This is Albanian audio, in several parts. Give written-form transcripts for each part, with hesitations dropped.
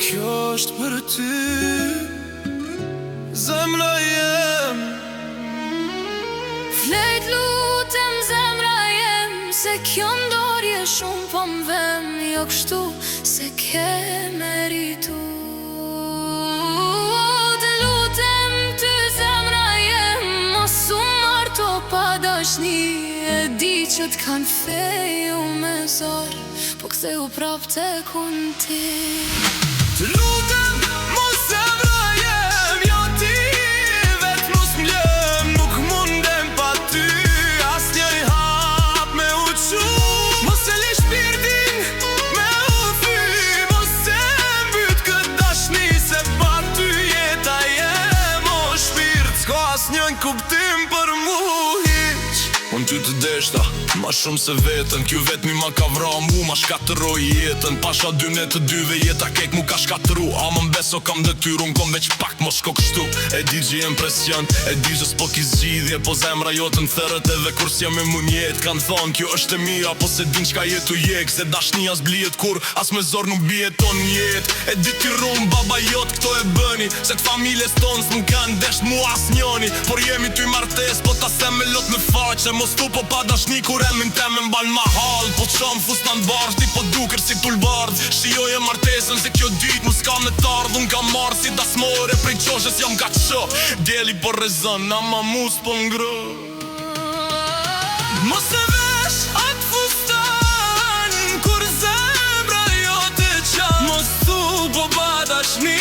Kjo është për ty, zemra jem. Flejt lutem zemra jem, se kjo ndorje shumë po m'vem, jo kështu se ke meritu. Të lutem ty zemra jem, mos u marto pa dashni, e di që t'kan feju me zor, po ktheu prap tek unë ti. Të lutem mos zemra jem, jo ti vet mos m'lem, nuk mundem pa ty asnjëj hap me u qu. Mos e li shpirtin me u thy, mos e mbyt kët dashni, se pa ty jeta jem o shpirt, s'ka asnjën kuptim për mu hiq. Unë ty të deshta, ma shumë se vetën, kjo vetëmi ma ka vra mu, ma shkatëroj jetën. Pasha 2 net të dyve jeta kek mu ka shkatëru, a më mbeso kam detyru, n'kom veç pak mos shko kështu. E di që jem presjon, e di që s'po ki zgjidhje, po zemra jotën thërët edhe kur s'jam e mun jet. Kan thonë kjo është e mira, po se din qka jetu jek, se dashnia s'blijet kur, as me zor nuk bjet ton jet. E di ti rum baba jot këto e bëni, se t'familjes ton s'mu kanë desht mu as njoni. Por jemi ty martes, po ta sem me lot me faqe, mos tu po pa dashni kur emin teme m'ban ma hall. Po t'shom fustan bardh, ti po duker si tulbardh, shijoje martesën se kjo dit mu s'ka me t'ardh. Unë kam marrë si dasmore, prej qoshes jam ka qo, djeli po rezën, ama mu s'po ngrë. Mos e vesh atë fustan, kur zemra jo të qan, mos tu po pa dashni,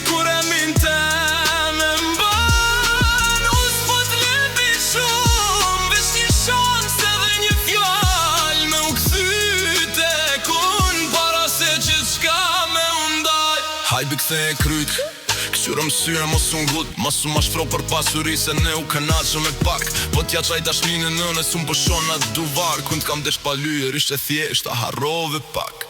kur emin teme m'ban. U s'po t'lepi shumë, vesh një shans edhe një fjall, me u kthy tek unë, para se që s'ka me undaj. Hajbi kthe e kryt, këqyra m'syre mos unë gut, mos u ma shfro për pasuri, se ne u kënaqëm e pak. Po t'ja qaj dashnin e nënes unë pëshon atë duvar, kun t'kam desh pa lyër, ishte thjesht, a harrove pak.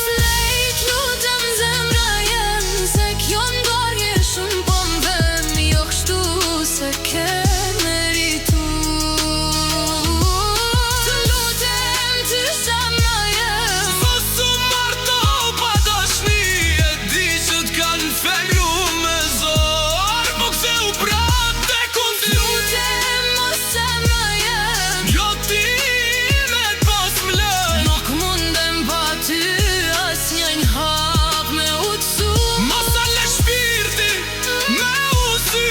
Flejt lutem zemra jem, se kjo ndorje shumë po m'vem, jo kështu se ke meritu. Të lutem ty zemra jem, mos u marto pa dashni, e di që t'kan feju me zor, po ktheu prap tek unë ti. lutem mos zemra jem, Jo ti vet mos m'lem, nuk mundem pa ty asnjënj hap me u tsu. mos a le shpirti me u thy,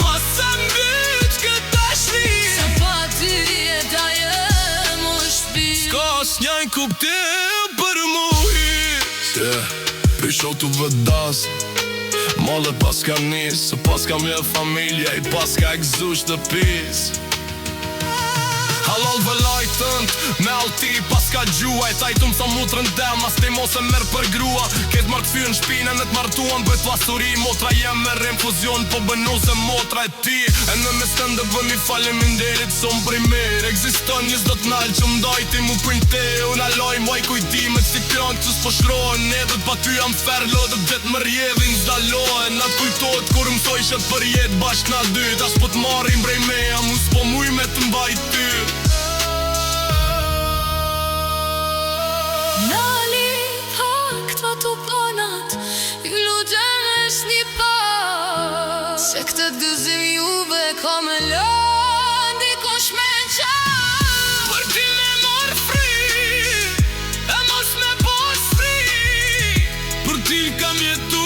mos e mbyt kët dashni, Se pa ty jeta jem o shpirt. s'ka asnjën kuptim për mu hiq. Pisho t'u vëdas, molle pas kam nis, se pas kam je familja, i pas ka e gzu shtëpis. Halal vëllaj tënd, me alti pas ka gjua, e tajtu më thom mutrën dem, as ti mos e merë për grua. Ketë marrë këthy në shpine, në t'martuan bët pasuri, motra jem me rinfuzion, po bënu se motra e ti. E në mes të ndëvën i faleminderit som primer, ekziston një s'do t'nalë që mdajti mu pinte, unë aloj muaj kujtimet si krank që s'po shkrohen, edhet pa ty jam fer, lodët vetë më rjedhin s'dalohen, na t'kujtot kur m'thoj shet për jet bashk na dy, tash po t'marim brej meja, mu s'po muj me t'mbaj ty. Nali pak t'va tu ponat, ju lutem vesh një pas, se këtë gëzim juve ka me lën, dikush me qan. Për ti me mor fri, e mos me pos fri, për ti kam jetu